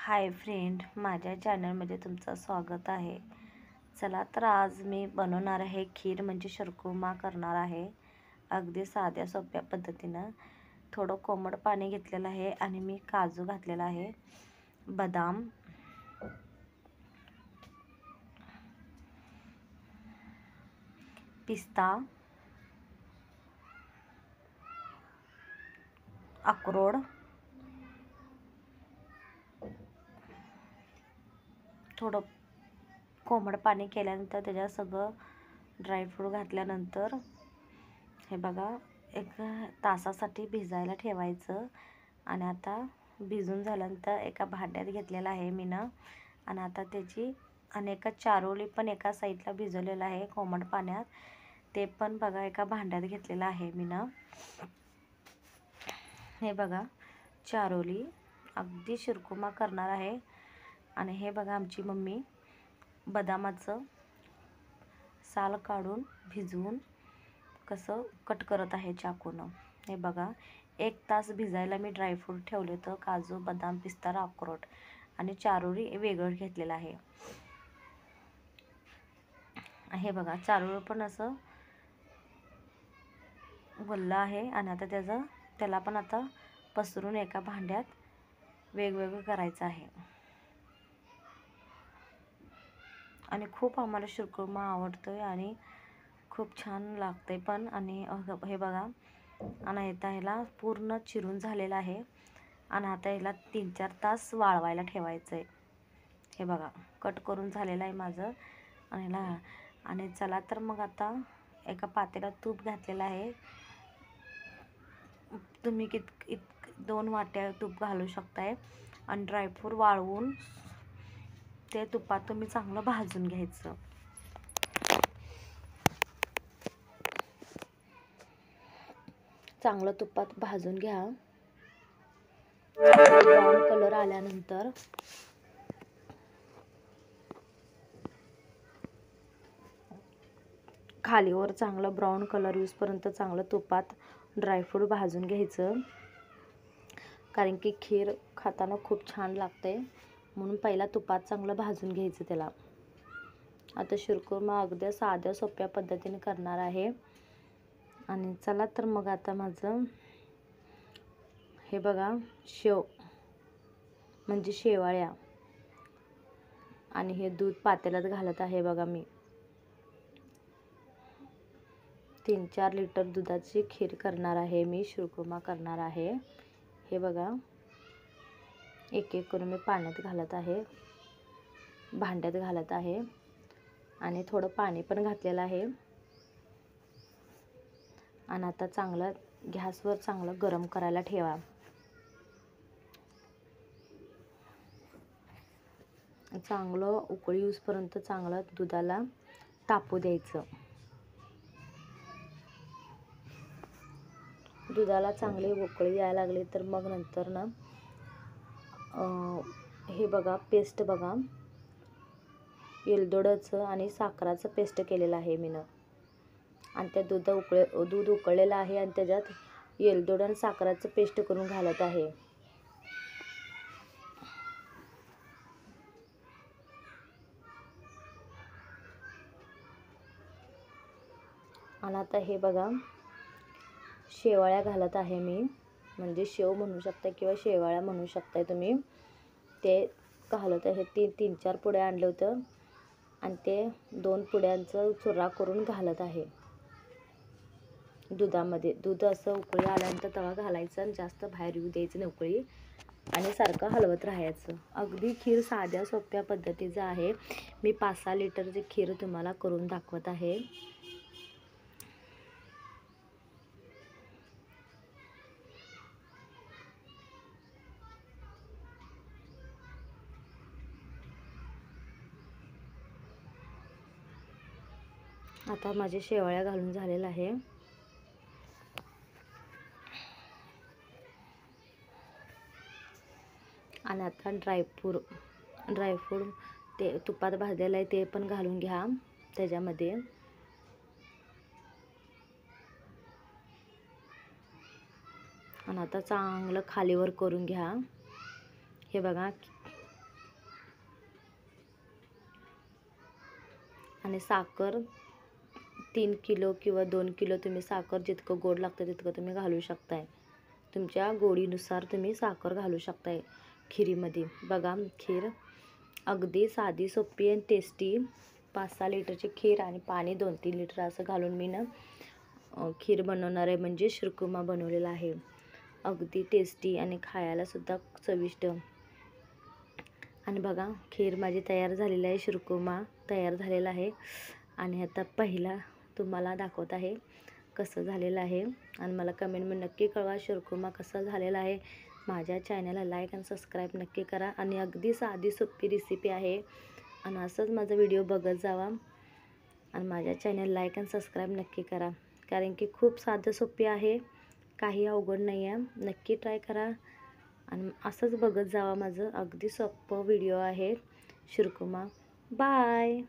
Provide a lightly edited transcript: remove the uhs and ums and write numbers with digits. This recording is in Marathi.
हाय फ्रेंड, माझ्या चॅनलमध्ये तुमचं स्वागत आहे. चला तर आज मी बनवणार आहे खीर म्हणजे शिरखुर्मा करणार आहे. अगदी साध्या सोप्या पद्धतीनं. थोडं कोमट पाणी घेतलेलं आहे आणि मी काजू घातलेला आहे, बदाम, पिस्ता, अक्रोड, थोडं कोमट पाणी केल्यानंतर त्याच्यात सगळं ड्रायफ्रूट घातल्यानंतर हे बघा एक तासासाठी भिजायला ठेवायचं. आणि आता भिजून झाल्यानंतर एका भांड्यात घेतलेलं आहे मी ना. आणि आता त्याची एका चारोळी पण एका साईडला भिजवलेलं आहे कोमट पाण्यात, ते पण बघा एका भांड्यात घेतलेलं आहे मी ना. हे बघा चारोळी अगदी शिरखुर्मा करणार आहे. आणि हे बघा आमची मम्मी बदामाचं साल काढून भिजवून कसं कट करत आहे चाकूनं. हे बघा 1 तास भिजायला मी ड्रायफ्रूट ठेवले होतं, काजू, बदाम, पिस्ता, अक्रोड आणि चारोळी वेगळं घेतलेलं आहे. हे बघा चारोळी पण असं वल्लं आहे. आणि आता त्याला पण आता पसरून एका भांड्यात वेगवेगळं करायचं आहे. आणि खूप आम्हाला शिरखुर्मा आवडतोय आणि खूप छान लागते पण. आणि हे बघा आणि आता ह्याला पूर्ण चिरून झालेला आहे. आणि आता ह्याला 3-4 तास वाळवायला ठेवायचं आहे. हे बघा कट करून झालेलं आहे माझं. आणि चला तर मग आता एका पातेल्यात तूप घातलेलं आहे. तुम्ही 2 वाट्या तूप घालू शकताय. आणि ड्रायफ्रूट वाळवून ते तुपात तुम्ही चांगलं भाजून घ्यायचं. चांगलं तुपात भाजून घ्या. ब्राऊन कलर आल्यानंतर खालीवर चांगलं ब्राऊन कलर येऊपर्यंत चांगलं तुपात ड्रायफ्रूट भाजून घ्यायचं. कारण की खीर खाताना खूप छान लागते, म्हणून पहिला तुपात चांगलं भाजून घ्यायचं त्याला. आता शिरखुर्मा अगदी साध्या सोप्या पद्धतीने करणार आहे. आणि चला तर मग आता माझं हे बघा शेव म्हणजे शेवाळ्या आणि हे दूध पातेल्यात घालत आहे. बघा मी 3-4 लिटर दुधाची खीर करणार आहे, मी शिरखुर्मा करणार आहे. हे बघा एक करून मी पाण्यात घालत आहे, भांड्यात घालत आहे. आणि थोडं पाणी पण घातलेलं आहे. आणि आता चांगलं गॅसवर चांगलं गरम करायला ठेवा. चांगलं उकळी येऊपर्यंत चांगलं दुधाला तापू द्यायचं. दुधाला चांगली उकळी यायला लागली तर मग नंतर ना हे बघा पेस्ट बघा येलदोड्याचं आणि साखराचं पेस्ट केलेलं आहे मी ना. आणि त्या दूध उकळलेलं आहे आणि त्याच्यात येलदोड आणि साखराचं पेस्ट करून घालत आहे. आणि आता हे बघा शेवाळ्या घालत आहे मी, म्हणजे शेव म्हणू शकता किंवा शेवाळ्या म्हणू शकताय तुम्ही. ते घालत आहे. 3-4 पुड्या आणलं होतं आणि ते 2 पुड्यांचं चुरा करून घालत आहे दुधामध्ये. दूध असं उकळी आल्यानंतर तवा घालायचं आणि जास्त बाहेर येऊ द्यायचं नाही उकळी, आणि सारखं हलवत राहायचं. अगदी खीर साध्या सोप्या पद्धतीचं आहे. मी 5-6 लिटरची खीर तुम्हाला करून दाखवत आहे. आता माझे शेवाळ्या घालून झालेलं आहे. आणि आता ड्रायफ्रूट ते तुपात भाजलेलं आहे ते पण घालून घ्या त्याच्यामध्ये. आणि आता चांगलं खालीवर करून घ्या. हे बघा आणि साखर 3 किलो किंवा 2 किलो तुम्ही साखर जितकं गोड लागतं तितकं तुम्ही घालू शकताय. तुमच्या गोडीनुसार तुम्ही साखर घालू शकताय खिरीमध्ये. बघा खीर अगदी साधी सोपी आणि टेस्टी 5-6 लिटरची खीर आणि पाणी 2-3 लिटर असं घालून मी खीर बनवणार आहे, म्हणजे शिरकुर्मा बनवलेला आहे. अगदी टेस्टी आणि खायलासुद्धा चविष्ट. आणि बघा खीर माझी तयार झालेली आहे, शिरकुर्मा तयार झालेला आहे. आणि आता पहिला तुम्हाला दाखवत आहे कसं झालेलं आहे. आणि मला कमेंटमध्ये नक्की कळवा शिरकुर्मा कसा झालेला आहे. माझ्या चॅनलला लाईक आणि सबस्क्राईब नक्की करा. आणि अगदी साधी सोपी रेसिपी आहे. आणि असंच माझा व्हिडिओ बघत जावा आणि माझ्या चॅनल लाईक आणि सबस्क्राईब नक्की करा, कारण की खूप साधं सोपी आहे, काही अवघड नाही आहे. नक्की ट्राय करा आणि असंच बघत जावा. माझं अगदी सोपं व्हिडिओ आहे शिरकुर्मा. बाय.